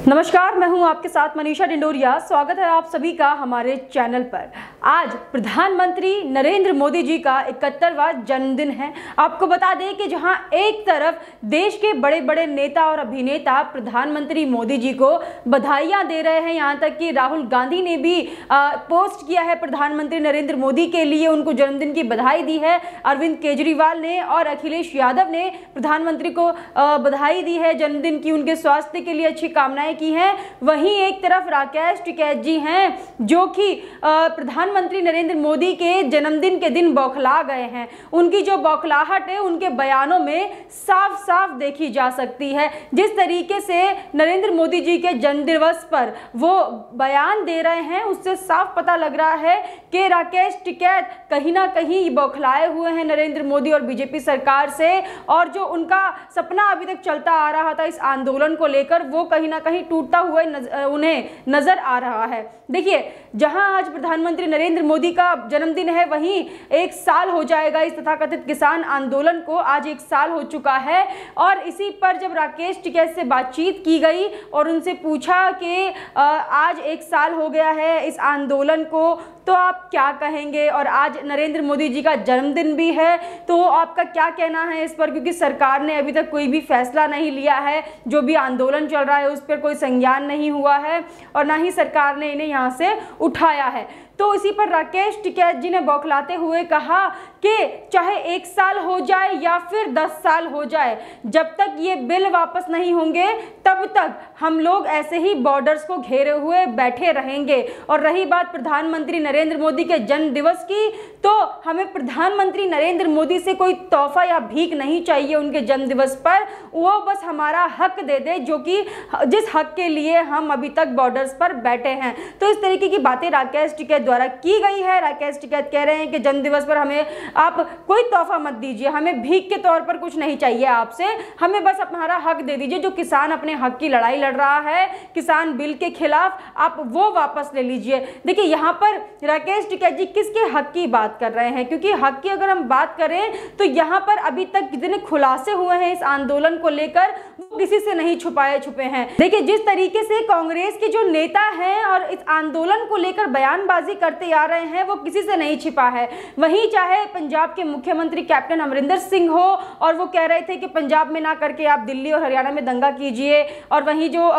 नमस्कार, मैं हूं आपके साथ मनीषा डिंडोरिया। स्वागत है आप सभी का हमारे चैनल पर। आज प्रधानमंत्री नरेंद्र मोदी जी का 71वां जन्मदिन है। आपको बता दें कि जहां एक तरफ देश के बड़े बड़े नेता और अभिनेता प्रधानमंत्री मोदी जी को बधाइयां दे रहे हैं, यहां तक कि राहुल गांधी ने भी पोस्ट किया है प्रधानमंत्री नरेंद्र मोदी के लिए, उनको जन्मदिन की बधाई दी है। अरविंद केजरीवाल ने और अखिलेश यादव ने प्रधानमंत्री को बधाई दी है जन्मदिन की, उनके स्वास्थ्य के लिए अच्छी कामनाएं की हैं। वहीं एक तरफ राकेश टिकैत जी हैं जो कि प्रधानमंत्री नरेंद्र मोदी के जन्मदिन के दिन बौखला गए हैं। उनकी जो बौखलाहट है उनके बयानों में साफ साफ देखी जा सकती है। जिस तरीके से नरेंद्र मोदी जी के जन्मदिवस पर वो बयान दे रहे हैं उससे साफ पता लग रहा है कि राकेश टिकैत कहीं ना कहीं बौखलाए हुए हैं नरेंद्र मोदी और बीजेपी सरकार से, और जो उनका सपना अभी तक चलता आ रहा था इस आंदोलन को लेकर वो कहीं ना कहीं टूटता हुआ उन्हें नजर आ रहा है। देखिए, जहां आज प्रधानमंत्री नरेंद्र मोदी का जन्मदिन है वहीं एक साल हो जाएगा इस तथाकथित किसान आंदोलन को, आज एक साल हो चुका है। और इसी पर जब राकेश टिकैत से बातचीत की गई और उनसे पूछा कि आज एक साल हो गया है इस आंदोलन को, तो आप क्या कहेंगे, और आज नरेंद्र मोदी जी का जन्मदिन भी है तो आपका क्या कहना है इस पर, क्योंकि सरकार ने अभी तक कोई भी फैसला नहीं लिया है, जो भी आंदोलन चल रहा है उस पर कोई संज्ञान नहीं हुआ है और ना ही सरकार ने इन्हें यहाँ से उठाया है। तो इसी पर राकेश टिकैत जी ने बौखलाते हुए कहा कि चाहे एक साल हो जाए या फिर 10 साल हो जाए, जब तक ये बिल वापस नहीं होंगे तब तक हम लोग ऐसे ही बॉर्डर्स को घेरे हुए बैठे रहेंगे। और रही बात प्रधानमंत्री नरेंद्र मोदी के जन्म दिवस की, तो हमें प्रधानमंत्री नरेंद्र मोदी से कोई तोहफा या भीख नहीं चाहिए उनके जन्म दिवस पर, वो बस हमारा हक दे दे, जो कि जिस हक के लिए हम अभी तक बॉर्डर्स पर बैठे हैं। तो इस तरीके की बातें राकेश टिकैत द्वारा की गई है। राकेश टिकैत कह रहे हैं कि जन्म दिवस पर हमें आप कोई तोहफा मत दीजिए, हमें भीख के तौर पर कुछ नहीं चाहिए आपसे, हमें बस हमारा हक दे दीजिए। जो किसान अपने हक की लड़ाई लड़ रहा है किसान बिल के खिलाफ, आप वो वापस ले लीजिए। देखिए, यहाँ पर राकेश टिकैत जी किसके हक की बात कर रहे हैं, क्योंकि हक की अगर हम बात करें तो यहाँ पर अभी तक जितने खुलासे हुए हैं इस आंदोलन को लेकर वो किसी से नहीं छुपे हैं। देखिए, जिस तरीके से कांग्रेस के जो नेता हैं और इस आंदोलन को लेकर बयानबाजी करते आ रहे हैं वो किसी से नहीं छिपा है। वहीं चाहे पंजाब के मुख्यमंत्री कैप्टन अमरिंदर सिंह हो और वो कह रहे थे कि पंजाब में ना करके आप दिल्ली और हरियाणा में दंगा कीजिए, और वहीं जो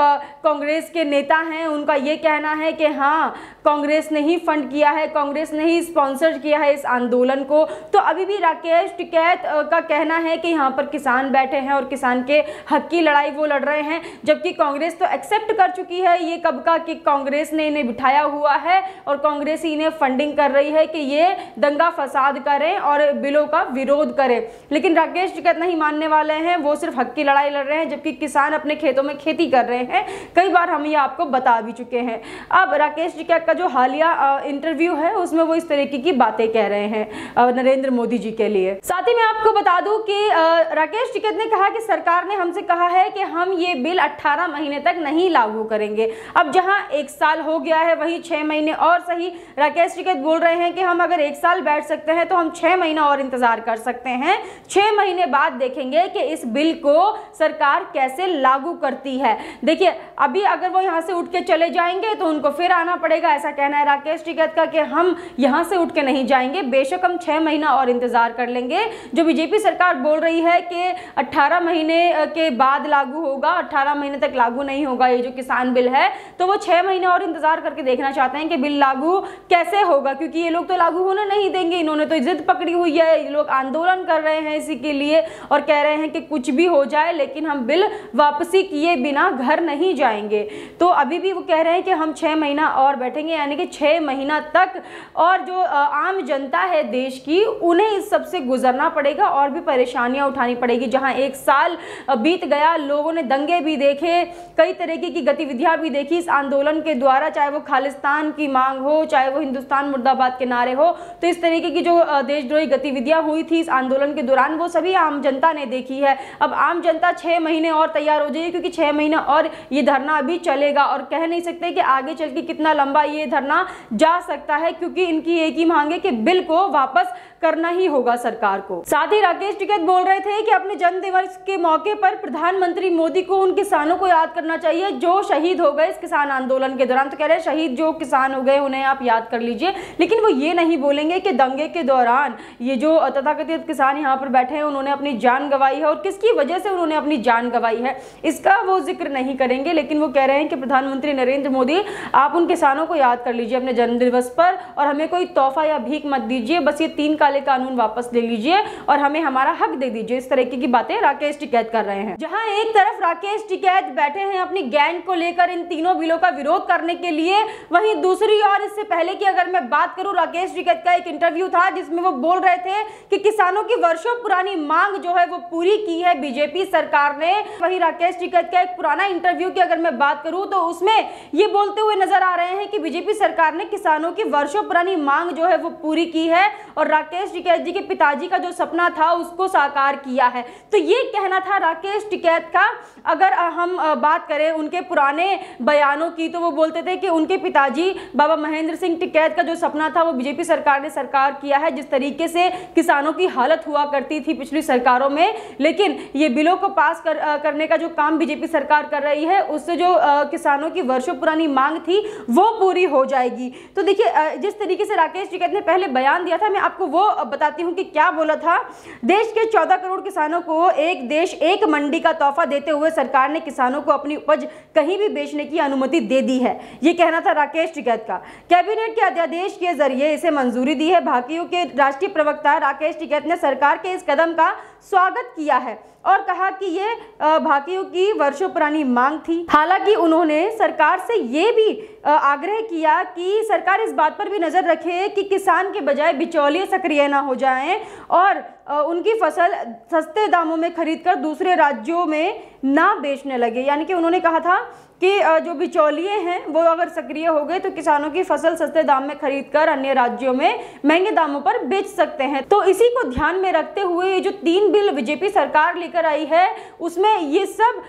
कांग्रेस के नेता हैं उनका ये कहना है कि हाँ, कांग्रेस ने ही फंड किया है, कांग्रेस ने ही स्पॉन्सर किया है इस आंदोलन को। तो अभी भी राकेश टिकैत का कहना है कि यहाँ पर किसान बैठे हैं और किसान के हक की लड़ाई वो लड़ रहे हैं, जबकि कांग्रेस तो एक्सेप्ट कर चुकी है ये कब का कि कांग्रेस ने इन्हें बिठाया हुआ है और कांग्रेस ही इन्हें फंडिंग कर रही है कि ये दंगा फसाद करें और बिलों का विरोध करें। लेकिन राकेश टिकैत नहीं मानने वाले हैं, वो सिर्फ हक की लड़ाई लड़ रहे हैं, जबकि किसान अपने खेतों में खेती कर रहे हैं। कई बार हम ये आपको बता भी चुके हैं। अब राकेश टिकैत का जो हालिया इंटरव्यू है उसमें वो इस तरीके की बातें कह रहे हैं नरेंद्र मोदी जी के लिए। साथ ही मैं आपको बता दूं कि राकेश टिकैत ने कहा कि सरकार ने हमसे कहा है कि हम ये बिल 18 महीने तक नहीं लागू करेंगे। अब जहां एक साल हो गया है वहीं 6 महीने और सही। राकेश टिकैत बोल रहे हैं कि हम अगर एक साल बैठ सकते हैं तो हम 6 महीना और इंतजार कर सकते हैं। 6 महीने बाद देखेंगे कि इस बिल को सरकार कैसे लागू करती है। देखिए, अभी अगर वो यहाँ से उठ के चले जाएंगे तो उनको फिर आना पड़ेगा, ऐसा कहना है राकेश टिकैत का कि हम यहाँ से उठ के नहीं जाएंगे, बेशक हम 6 महीना और इंतजार कर लेंगे। जो बीजेपी सरकार बोल रही है कि 18 महीने के बाद लागू होगा, 18 महीने तक लागू नहीं होगा ये जो किसान बिल है, तो वो 6 महीने और इंतजार करके देखना चाहते हैं कि बिल लागू कैसे होगा, क्योंकि ये लोग तो लागू होने नहीं देंगे। इन्होंने तो जिद पकड़ी हुई है, ये लोग आंदोलन कर रहे हैं इसी के लिए और कह रहे हैं कि कुछ भी हो जाए लेकिन हम बिल वापसी किए बिना घर नहीं जाएंगे। तो अभी भी वो कह रहे हैं कि हम 6 महीना और बैठेंगे, यानी कि 6 महीना तक। और जो आम जनता है देश की, उन्हें इस सब से गुजरना पड़ेगा और भी परेशानियां उठानी पड़ेगी। जहां एक साल बीत गया, लोगों ने दंगे भी देखे, कई तरीके की गतिविधियां भी देखी इस आंदोलन के द्वारा, चाहे वो खालिस्तान की मांग हो, चाहे वो हिंदुस्तान मुर्दाबाद के नारे हो। तो इस तरीके की जो देशद्रोही गतिविधियां हुई थी इस आंदोलन के दौरान वो सभी आम जनता ने देखी है। अब आम जनता 6 महीने और तैयार हो जाएगी, क्योंकि 6 महीना और ये धरना अभी चलेगा और कह नहीं सकते कि आगे चल के कितना लंबा ये धरना जा सकता है, क्योंकि इनकी एक ही मांग है कि बिल को वापस करना ही होगा सरकार को। साथ ही राकेश टिकैत बोल रहे थे कि अपने जन्मदिवस के मौके पर प्रधानमंत्री मोदी को उन किसानों को याद करना होना चाहिए जो शहीद हो गए इस किसान आंदोलन के दौरान। तो कह रहे हैं शहीद जो किसान हो गए उन्हें आप याद कर लीजिए, लेकिन वो ये नहीं बोलेंगे कि दंगे के दौरान ये जो तथाकथित किसान यहाँ पर बैठे हैं उन्होंने अपनी जान गंवाई है और किसकी वजह से उन्होंने अपनी जान गंवाई है, इसका वो जिक्र नहीं करेंगे। लेकिन वो कह रहे हैं कि प्रधानमंत्री नरेंद्र मोदी आप उन किसानों को याद कर लीजिए अपने जन्म दिवस पर और हमें कोई तोहफा या भीख मत दीजिए, बस ये 3 काले कानून वापस ले लीजिए और हमें हमारा हक दे दीजिए। इस तरीके की बातें राकेश टिकैत कर रहे हैं। जहां एक तरफ राकेश टिकैत बैठे हैं अपनी गैंग को लेकर इन तीनों बिलों का विरोध करने के लिए, वहीं दूसरी ओर इससे पहले की अगर मैं बात करूं राकेश टिकैत का एक इंटरव्यू था जिसमें वो बोल रहे थे कि किसानों की वर्षों पुरानी मांग जो है वो पूरी की है बीजेपी सरकार ने। वहीं राकेश टिकैत का एक पुराना इंटरव्यू की अगर मैं बात करूं तो उसमें ये बोलते हुए नजर आ रहे हैं कि बीजेपी सरकार ने किसानों की वर्षों पुरानी मांग जो है वो पूरी की है और राकेश टिकैत जी के पिताजी का जो सपना था उसको साकार किया है। तो ये कहना था राकेश टिकैत का। अगर हम बात करें उनके पुराने बयानों की तो वो बोलते थे कि उनके पिताजी बाबा महेंद्र सिंह टिकैत का जो सपना था वो बीजेपी सरकार ने साकार किया है। जिस तरीके से किसानों की हालत हुआ करती थी पिछली सरकारों में, लेकिन ये बिलों को पास करने का जो काम बीजेपी सरकार कर रही है उससे जो किसानों की वर्षों पुरानी मांग थी वो पूरी हो जाएगी। तो देखिए जिस तरीके से राकेश टिकैत ने पहले बयान दिया था मैं आपको वो बताती हूँ कि क्या बोला था। देश के 14 करोड़ किसानों को एक देश एक मंडी का तोहफा देते हुए सरकार ने किसानों को अपनी उपज कहीं भी बेचने की अनुमति दे दी है, ये कहना था राकेश टिकैत का। कैबिनेट के अध्यादेश के जरिए इसे मंजूरी दी है। भाकियू के राष्ट्रीय प्रवक्ता राकेश टिकैत ने सरकार के इस कदम का स्वागत किया है और कहा कि ये भाकियू की वर्षों पुरानी मांग थी। हालांकि उन्होंने सरकार से ये भी आग्रह किया कि सरकार इस बात पर भी नजर रखे कि किसान के बजाय बिचौलिए सक्रिय ना हो जाएं और उनकी फसल सस्ते दामों में खरीदकर दूसरे राज्यों में ना बेचने लगे। यानी कि उन्होंने कहा था कि जो बिचौलिए हैं वो अगर सक्रिय हो गए तो किसानों की फसल सस्ते दाम में खरीदकर अन्य राज्यों में महंगे दामों पर बेच सकते हैं। तो इसी को ध्यान में रखते हुए ये जो 3 बिल बीजेपी सरकार लेकर आई है उसमें ये सब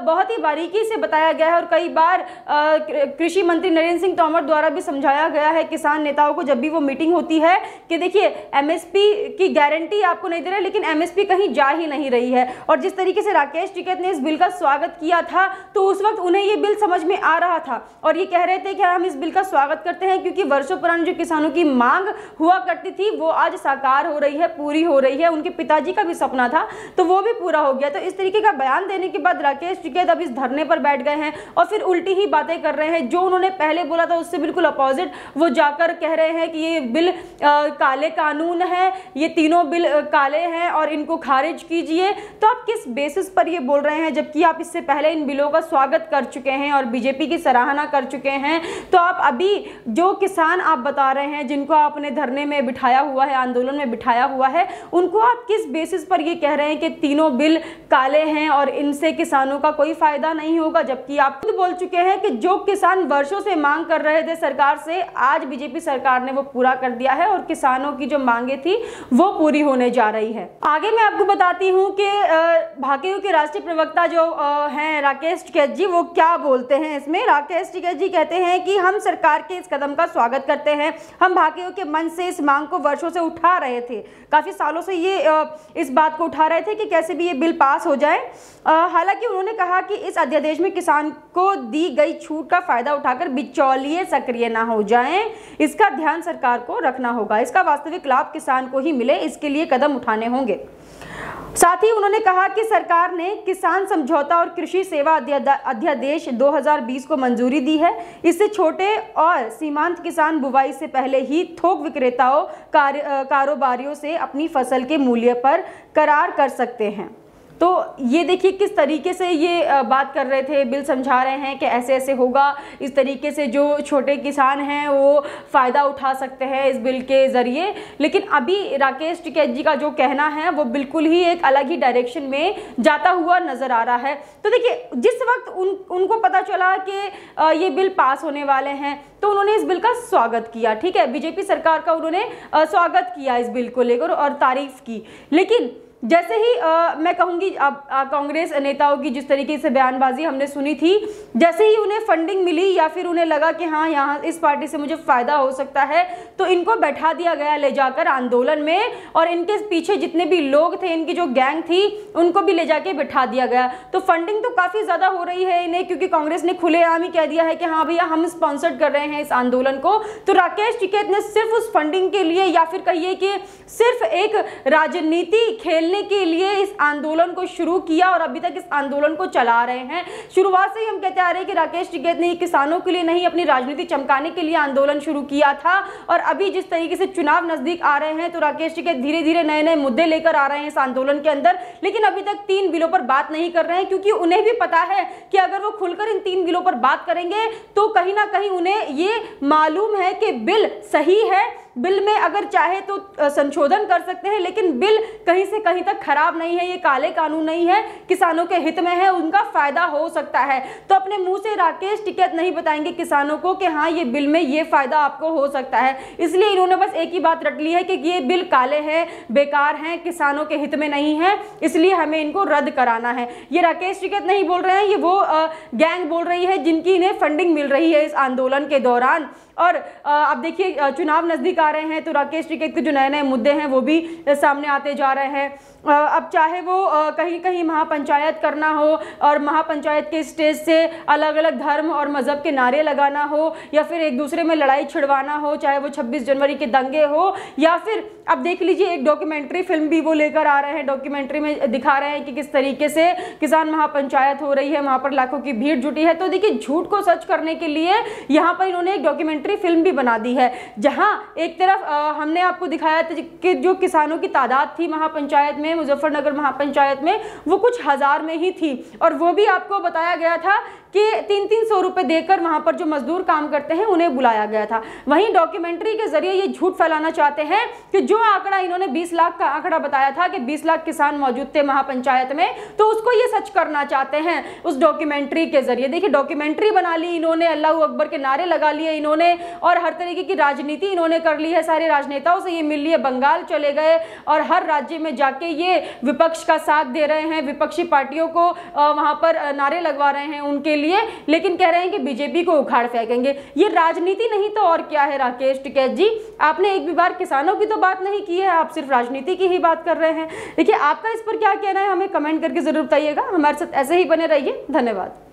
बहुत ही बारीकी से बताया गया है और कई बार कृषि मंत्री नरेंद्र सिंह तोमर द्वारा भी समझाया गया है किसान नेताओं को जब भी वो मीटिंग होती है कि देखिए एमएसपी की गारंटी आपको नहीं दे रहे लेकिन एमएसपी कहीं जा ही नहीं रही है। और जिस तरीके से राकेश टिकैत ने इस बिल का स्वागत किया था तो उस वक्त उन्हें ये बिल समझ में आ रहा था और ये कह रहे थे कि हम इस बिल का स्वागत करते हैं क्योंकि वर्षों पुरानी जो किसानों की मांग हुआ करती थी वो आज साकार हो रही है, पूरी हो रही है। उनके पिताजी का भी सपना था तो वो भी पूरा हो गया। तो इस तरीके का बयान देने के बाद राकेश टिकैत अब इस धरने पर बैठ गए हैं और फिर उल्टी ही बातें कर रहे हैं। जो उन्होंने पहले बोला था उससे बिल्कुल अपोजिट वो जाकर कह रहे हैं कि ये बिल काले कानून है, ये तीनों बिल काले हैं और इनको खारिज कीजिए। तो आप किस बेसिस पर ये बोल रहे हैं जबकि आप इससे पहले इन बिलों का स्वागत कर चुके हैं और बीजेपी की सराहना कर चुके हैं। तो आप अभी जो किसान आप बता रहे हैं जिनको आपने धरने में बिठाया हुआ है, आंदोलन में बिठाया हुआ है, उनको आप किस बेसिस पर ये कह रहे हैं कि तीनों बिल काले हैं और इनसे किसानों का कोई फायदा नहीं होगा, जबकि आप खुद बोल चुके हैं कि जो किसान वर्षों से मांग कर रहे थे सरकार से आज बीजेपी सरकार ने वो पूरा कर दिया है और किसानों की जो मांगे थी वो पूरी होने जा रही है। आगे मैं आपको बताती हूँ कि भाकियू के राष्ट्रीय प्रवक्ता जो हैं राकेश टिकैत जी वो क्या बोलते हैं इसमें। राकेश टिकैत जी कहते हैं कि हम सरकार के इस कदम का स्वागत करते हैं। हम भाकियू के मन से इस मांग को वर्षों से उठा रहे थे, काफी सालों से ये इस बात को उठा रहे थे कि कैसे भी ये बिल पास हो जाए। हालांकि उन्होंने कहा कि इस अध्यादेश में किसान को दी गई छूट का फायदा उठाकर बिचौलिए सक्रिय ना हो जाएं, इसका ध्यान सरकार को रखना होगा। इसका वास्तविक लाभ किसान को ही मिले, इसके लिए कदम उठाने होंगे। साथ ही उन्होंने कहा कि सरकार ने किसान समझौता और कृषि सेवा अध्यादेश 2020 को मंजूरी दी है। इससे छोटे और सीमांत किसान बुवाई से पहले ही थोक विक्रेताओं कारोबारियों से अपनी फसल के मूल्य पर करार कर सकते हैं। तो ये देखिए किस तरीके से ये बात कर रहे थे, बिल समझा रहे हैं कि ऐसे ऐसे होगा, इस तरीके से जो छोटे किसान हैं वो फ़ायदा उठा सकते हैं इस बिल के ज़रिए। लेकिन अभी राकेश टिकैत जी का जो कहना है वो बिल्कुल ही एक अलग ही डायरेक्शन में जाता हुआ नज़र आ रहा है। तो देखिए जिस वक्त उनको पता चला कि ये बिल पास होने वाले हैं तो उन्होंने इस बिल का स्वागत किया, ठीक है, बीजेपी सरकार का उन्होंने स्वागत किया इस बिल को लेकर और तारीफ की। लेकिन जैसे ही मैं कहूँगी अब कांग्रेस नेताओं की जिस तरीके से बयानबाजी हमने सुनी थी, जैसे ही उन्हें फंडिंग मिली या फिर उन्हें लगा कि हाँ यहाँ इस पार्टी से मुझे फ़ायदा हो सकता है, तो इनको बैठा दिया गया ले जाकर आंदोलन में, और इनके पीछे जितने भी लोग थे, इनकी जो गैंग थी, उनको भी ले जाके बैठा दिया गया। तो फंडिंग तो काफ़ी ज़्यादा हो रही है इन्हें, क्योंकि कांग्रेस ने खुलेआम ही कह दिया है कि हाँ भैया हम स्पॉन्सर्ड कर रहे हैं इस आंदोलन को। तो राकेश टिकैत ने सिर्फ उस फंडिंग के लिए या फिर कहिए कि सिर्फ एक राजनीति खेलने के लिए इस आंदोलन को शुरू किया और अभी तक इस आंदोलन को चला रहे हैं। शुरुआत से ही हम कहते आ रहे हैं कि राकेश टिकैत ने किसानों के लिए नहीं, अपनी राजनीति चमकाने के लिए आंदोलन शुरू किया था। और अभी जिस तरीके से चुनाव नजदीक आ रहे हैं, तो राकेश टिकैत धीरे धीरे नए नए मुद्दे लेकर आ रहे हैं इस आंदोलन के अंदर, लेकिन अभी तक 3 बिलों पर बात नहीं कर रहे हैं, क्योंकि उन्हें भी पता है कि अगर वो खुलकर इन 3 बिलों पर बात करेंगे तो कहीं ना कहीं उन्हें ये मालूम है कि बिल सही है, बिल में अगर चाहे तो संशोधन कर सकते हैं, लेकिन बिल कहीं से कहीं तक खराब नहीं है, ये काले कानून नहीं है, किसानों के हित में है, उनका फायदा हो सकता है। तो अपने मुंह से राकेश टिकैत नहीं बताएंगे किसानों को कि हाँ ये बिल में ये फायदा आपको हो सकता है। इसलिए इन्होंने बस एक ही बात रट ली है कि ये बिल काले हैं, बेकार हैं, किसानों के हित में नहीं है, इसलिए हमें इनको रद्द कराना है। ये राकेश टिकैत नहीं बोल रहे हैं, ये वो गैंग बोल रही है जिनकी इन्हें फंडिंग मिल रही है इस आंदोलन के दौरान। और अब देखिए चुनाव नजदीक आ रहे हैं, तो राकेश टिकैत के जो नए नए मुद्दे हैं वो भी सामने आते जा रहे हैं। अब चाहे वो कहीं कहीं महापंचायत करना हो और महापंचायत के स्टेज से अलग अलग धर्म और मजहब के नारे लगाना हो, या फिर एक दूसरे में लड़ाई छिड़वाना हो, चाहे वो 26 जनवरी के दंगे हो, या फिर अब देख लीजिए एक डॉक्यूमेंट्री फिल्म भी वो लेकर आ रहे हैं। डॉक्यूमेंट्री में दिखा रहे हैं कि किस तरीके से किसान महापंचायत हो रही है, वहाँ पर लाखों की भीड़ जुटी है। तो देखिए झूठ को सच करने के लिए यहाँ पर इन्होंने एक डॉक्यूमेंट्री फिल्म भी बना दी है, जहाँ एक तरफ हमने आपको दिखाया था कि जो किसानों की तादाद थी महापंचायत में, मुजफ्फरनगर महापंचायत में, वो कुछ हजार में ही थी, और वो भी आपको बताया गया था कि 300-300 रुपए देकर वहां पर जो मजदूर काम करते हैं उन्हें बुलाया गया था। वहीं डॉक्यूमेंट्री के जरिए ये झूठ फैलाना चाहते हैं कि जो आंकड़ा इन्होंने 20 लाख का आंकड़ा बताया था कि 20 लाख किसान मौजूद थे महापंचायत में, तो उसको ये सच करना चाहते हैं उस डॉक्यूमेंट्री के जरिए। देखिए डॉक्यूमेंट्री बना ली इन्होंने, अल्लाह अकबर के नारे लगा लिए इन्होंने, और हर तरीके की राजनीति इन्होंने कर ली है, सारे राजनेताओं से ये मिल लिए, बंगाल चले गए और हर राज्य में जाके ये विपक्ष का साथ दे रहे हैं, विपक्षी पार्टियों को वहां पर नारे लगवा रहे हैं उनके लिए, लेकिन कह रहे हैं कि बीजेपी को उखाड़ फेंकेंगे। ये राजनीति नहीं तो और क्या है राकेश टिकैत जी? आपने एक भी बार किसानों की तो बात नहीं की है, आप सिर्फ राजनीति की ही बात कर रहे हैं। देखिए आपका इस पर क्या कहना है, हमें कमेंट करके जरूर बताइएगा। हमारे साथ ऐसे ही बने रहिए। धन्यवाद।